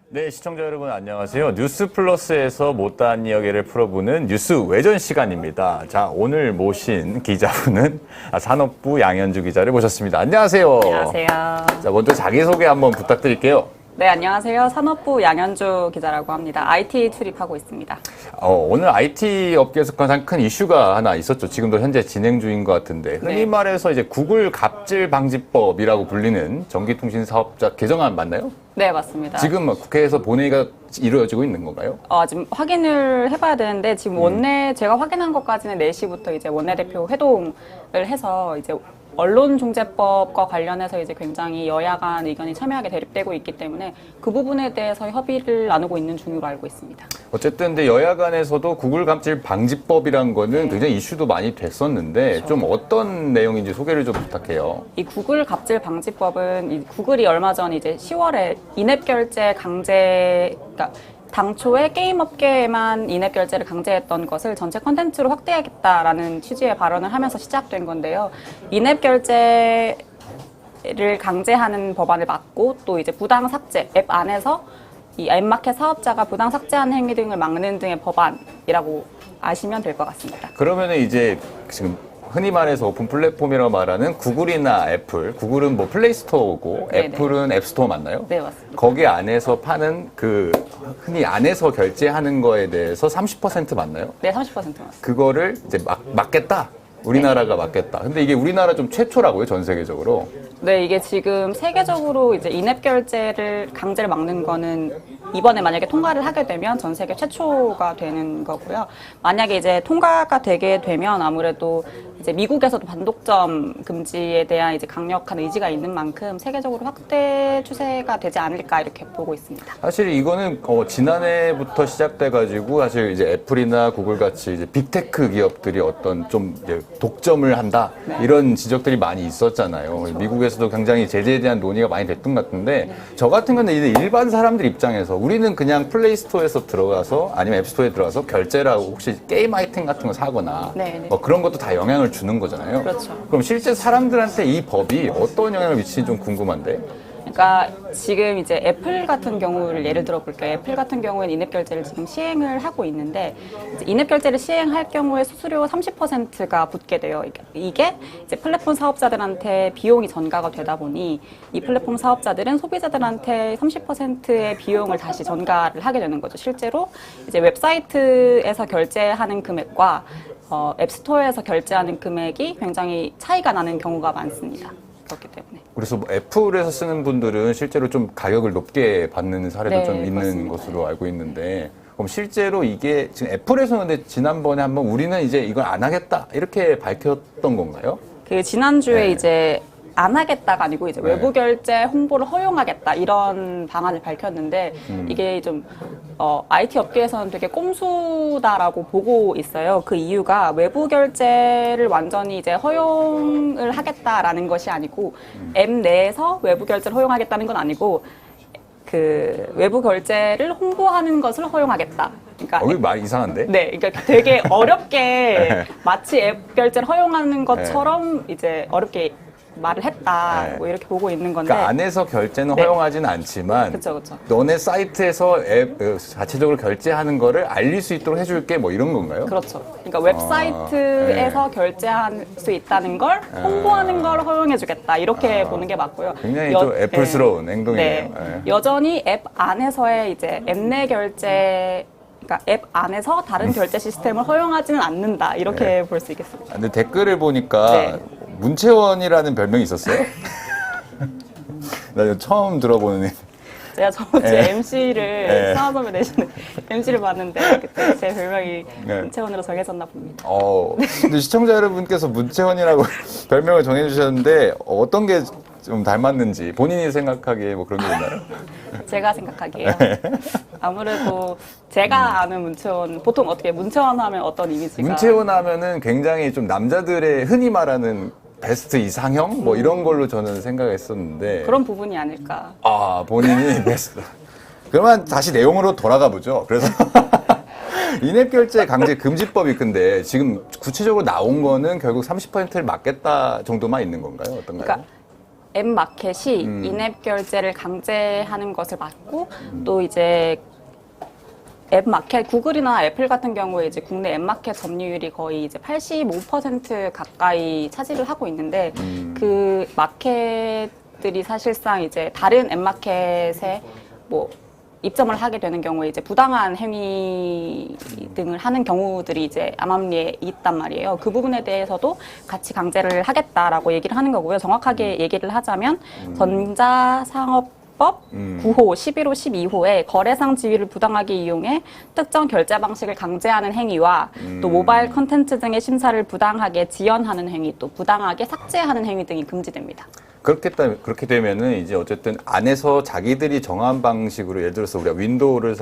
네, 시청자 여러분 안녕하세요. 뉴스 플러스에서 못다한 이야기를 풀어보는 뉴스 외전 시간입니다. 자, 오늘 모신 기자분은 산업부 양현주 기자를 모셨습니다. 안녕하세요. 안녕하세요. 자, 먼저 자기소개 한번 부탁드릴게요. 네, 안녕하세요. 산업부 양현주 기자라고 합니다. IT 출입하고 있습니다. 오늘 IT 업계에서 가장 큰 이슈가 하나 있었죠. 지금도 현재 진행 중인 것 같은데. 흔히 네. 말해서 이제 구글 갑질 방지법이라고 불리는 전기통신 사업자 개정안 맞나요? 네, 맞습니다. 지금 국회에서 본회의가 이루어지고 있는 건가요? 지금 확인을 해봐야 되는데, 지금 제가 확인한 것까지는 4시부터 이제 원내대표 회동을 해서 이제 언론중재법과 관련해서 이제 굉장히 여야 간 의견이 첨예하게 대립되고 있기 때문에 그 부분에 대해서 협의를 나누고 있는 중으로 알고 있습니다. 어쨌든 근데 여야 간에서도 구글 갑질 방지법이란 거는 굉장히 이슈도 많이 됐었는데 그렇죠. 좀 어떤 내용인지 소개를 좀 부탁해요. 이 구글 갑질 방지법은 이 구글이 얼마 전 이제 10월에 인앱 결제 그러니까 당초에 게임 업계에만 인앱 결제를 강제했던 것을 전체 컨텐츠로 확대하겠다라는 취지의 발언을 하면서 시작된 건데요. 인앱 결제를 강제하는 법안을 막고 또 이제 부당 삭제, 앱 안에서 이 앱마켓 사업자가 부당 삭제하는 행위 등을 막는 등의 법안이라고 아시면 될 것 같습니다. 그러면은 이제 지금 흔히 말해서 오픈 플랫폼이라고 말하는 구글이나 애플, 구글은 뭐 플레이스토어고 네네. 애플은 앱스토어 맞나요? 네, 맞습니다. 거기 안에서 파는 그 흔히 안에서 결제하는 거에 대해서 30% 맞나요? 네, 30% 맞습니다. 그거를 이제 막겠다. 우리나라가 막겠다. 근데 이게 우리나라 좀 최초라고요, 전 세계적으로. 네, 이게 지금 세계적으로 이제 인앱 결제를 강제를 막는 거는 이번에 만약에 통과를 하게 되면 전 세계 최초가 되는 거고요. 만약에 이제 통과가 되게 되면 아무래도 이제 미국에서도 반독점 금지에 대한 이제 강력한 의지가 있는 만큼 세계적으로 확대 추세가 되지 않을까 이렇게 보고 있습니다. 사실 이거는 지난해부터 시작돼가지고 사실 이제 애플이나 구글 같이 이제 빅테크 기업들이 어떤 좀 이제 독점을 한다 이런 지적들이 많이 있었잖아요. 미국에서도 굉장히 제재에 대한 논의가 많이 됐던 것 같은데 저 같은 경우는 이제 일반 사람들 입장에서 우리는 그냥 플레이스토어에서 들어가서 아니면 앱스토어에 들어가서 결제를 하고 혹시 게임 아이템 같은 거 사거나 네, 네. 뭐 그런 것도 다 영향을 주는 거잖아요. 그렇죠. 그럼 실제 사람들한테 이 법이 어떤 영향을 미치는지 좀 궁금한데. 그러니까 지금 이제 애플 같은 경우를 예를 들어 볼게요. 애플 같은 경우에는 인앱 결제를 지금 시행을 하고 있는데 이제 인앱 결제를 시행할 경우에 수수료 30%가 붙게 돼요. 이게 이제 플랫폼 사업자들한테 비용이 전가가 되다 보니 이 플랫폼 사업자들은 소비자들한테 30%의 비용을 다시 전가를 하게 되는 거죠. 실제로 이제 웹사이트에서 결제하는 금액과 앱스토어에서 결제하는 금액이 굉장히 차이가 나는 경우가 많습니다. 그렇기 때문에. 그래서 뭐 애플에서 쓰는 분들은 실제로 좀 가격을 높게 받는 사례도 네, 좀 있는 맞습니다. 것으로 알고 있는데, 그럼 실제로 이게 지금 애플에서는 근데 지난번에 한번 우리는 이제 이걸 안 하겠다 이렇게 밝혔던 건가요? 그 지난주에 네. 이제 안 하겠다가 아니고 이제 네. 외부 결제 홍보를 허용하겠다 이런 방안을 밝혔는데 이게 좀 IT 업계에서는 되게 꼼수다라고 보고 있어요. 그 이유가 외부 결제를 완전히 이제 허용을 하겠다라는 것이 아니고 앱 내에서 외부 결제를 허용하겠다는 건 아니고 그 외부 결제를 홍보하는 것을 허용하겠다. 그러니까 여기 말 이상한데? 네, 그러니까 되게 어렵게 네. 마치 앱 결제를 허용하는 것처럼 이제 어렵게 말을 했다. 네. 뭐 이렇게 보고 있는 건데. 그러니까 안에서 결제는 네. 허용하지는 않지만 그쵸, 그쵸. 너네 사이트에서 앱 자체적으로 결제하는 거를 알릴 수 있도록 해줄게 뭐 이런 건가요? 그렇죠. 그러니까 웹사이트에서 결제할 수 있다는 걸 홍보하는 걸 허용해주겠다. 이렇게 보는 게 맞고요. 굉장히 좀 애플스러운 행동이네요. 네. 네. 여전히 앱 안에서의 이제 앱 내 결제 그러니까 앱 안에서 다른 결제 시스템을 허용하지는 않는다. 이렇게 볼 수 있겠습니다. 근데 댓글을 보니까 네. 문채원이라는 별명이 있었어요? 나 이거 처음 들어보는. 제가 저번 주에 네. MC를 네. 상하선배 내시는 MC를 봤는데 그때 제 별명이 네. 문채원으로 정해졌나 봅니다. 근데 시청자 여러분께서 문채원이라고 별명을 정해주셨는데 어떤 게 좀 닮았는지 본인이 생각하기에 뭐 그런 게 있나요? 제가 생각하기에요. 네. 아무래도 제가 아는 문채원 보통 어떻게 문채원 하면 어떤 이미지가 문채원 하면은 굉장히 좀 남자들의 흔히 말하는 베스트 이상형 뭐 이런 걸로 저는 생각했었는데 그런 부분이 아닐까. 본인이 베스트. 그러면 다시 내용으로 돌아가 보죠. 그래서 인앱 결제 강제 금지법이 근데 지금 구체적으로 나온 거는 결국 30%를 막겠다 정도만 있는 건가요? 어떤가요? 그러니까 앱 마켓이 인앱 결제를 강제하는 것을 막고 또 이제 앱 마켓, 구글이나 애플 같은 경우에 이제 국내 앱 마켓 점유율이 거의 이제 85% 가까이 차지를 하고 있는데 그 마켓들이 사실상 이제 다른 앱 마켓에 뭐 입점을 하게 되는 경우에 이제 부당한 행위 등을 하는 경우들이 이제 암암리에 있단 말이에요. 그 부분에 대해서도 같이 강제를 하겠다라고 얘기를 하는 거고요. 정확하게 얘기를 하자면 전자상업법 9호, 11호, 12호에 거래상 지위를 부당하게 이용해 특정 결제 방식을 강제하는 행위와 또 모바일 콘텐츠 등의 심사를 부당하게 지연하는 행위, 또 부당하게 삭제하는 행위 등이 금지됩니다. 그렇게 되면은 이제 어쨌든 안에서 자기들이 정한 방식으로 예를 들어서 우리가 윈도우를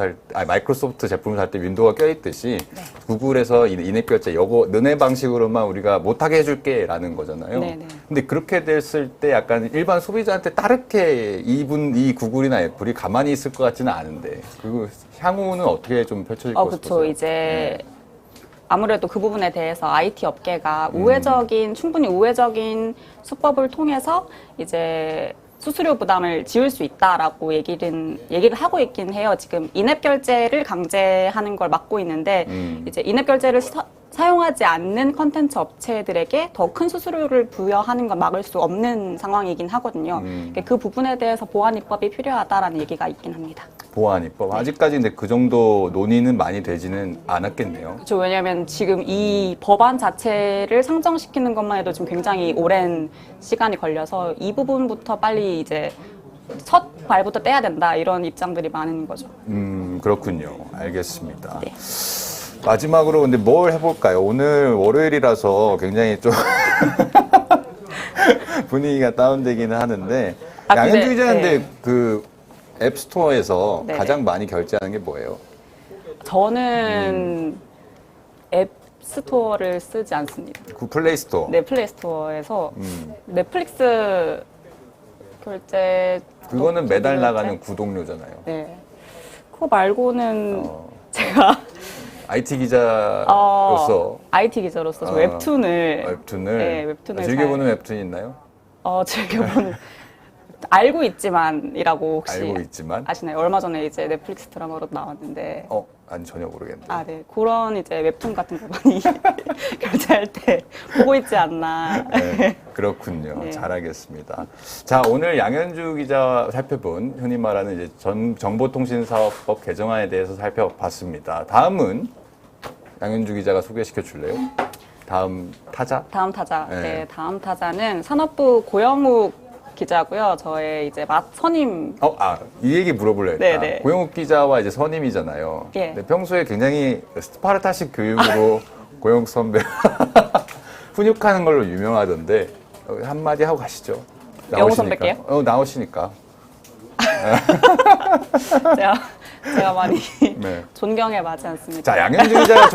마이크로소프트 제품을 살 때 윈도우가 껴있듯이 구글에서 인앱 결제 너네 방식으로만 우리가 못하게 해줄게라는 거잖아요. 네네. 근데 그렇게 됐을 때 약간 일반 소비자한테 따르게 이 구글이나 애플이 가만히 있을 것 같지는 않은데 그 향후는 어떻게 좀 펼쳐질 것 그렇죠. 같아요? 이제 아무래도 그 부분에 대해서 IT 업계가 충분히 우회적인 수법을 통해서 이제 수수료 부담을 지울 수 있다라고 얘기를 하고 있긴 해요. 지금 인앱 결제를 강제하는 걸 막고 있는데 이제 인앱 결제를 사용하지 않는 컨텐츠 업체들에게 더 큰 수수료를 부여하는 건 막을 수 없는 상황이긴 하거든요. 그 부분에 대해서 보완 입법이 필요하다라는 얘기가 있긴 합니다. 보안 입법 아직까지 근데 그 정도 논의는 많이 되지는 않았겠네요. 그렇죠. 왜냐하면 지금 이 법안 자체를 상정시키는 것만 해도 지금 굉장히 오랜 시간이 걸려서 이 부분부터 빨리 이제 첫 발부터 떼야 된다 이런 입장들이 많은 거죠. 그렇군요. 알겠습니다. 네. 마지막으로 근데 뭘 해볼까요? 오늘 월요일이라서 굉장히 좀 분위기가 다운되기는 하는데 양현주 기자인데 네. 그 앱스토어에서 네네. 가장 많이 결제하는 게 뭐예요? 저는 앱 스토어를 쓰지 않습니다. 그 플레이스토어. 네, 플레이스토어에서 넷플릭스 결제 그거는 매달 결제? 나가는 구독료잖아요. 네. 그거 말고는 제가 IT 기자로서 IT 기자로서 저 웹툰을 네, 웹툰을 즐겨보는 웹툰이 있나요? 즐겨보는 알고 있지만이라고 혹시 알고 있지만 아시나요? 얼마 전에 이제 넷플릭스 드라마로 나왔는데 아니 전혀 모르겠네요. 네. 그런 이제 웹툰 같은 거 많이 결제할 때 보고 있지 않나. 네, 그렇군요. 네. 잘하겠습니다. 자, 오늘 양현주 기자 살펴본 흔히 말하는 이제 정보통신사업법 개정안에 대해서 살펴봤습니다. 다음은 양현주 기자가 소개시켜 줄래요? 다음 타자? 다음 타자. 네. 네, 다음 타자는 산업부 고영욱 기자고요. 저의 이제 선임. 이 얘기 물어보려 했다. 네네. 고영욱 기자와 이제 선임이잖아요. 예. 근데 평소에 굉장히 스파르타식 교육으로 고영욱 선배 훈육하는 걸로 유명하던데 한마디 하고 가시죠. 영호 나오시니까. 선배께요? 나오시니까. 제가 많이 네. 존경해 마지 않습니까? 자, 양현주 기자가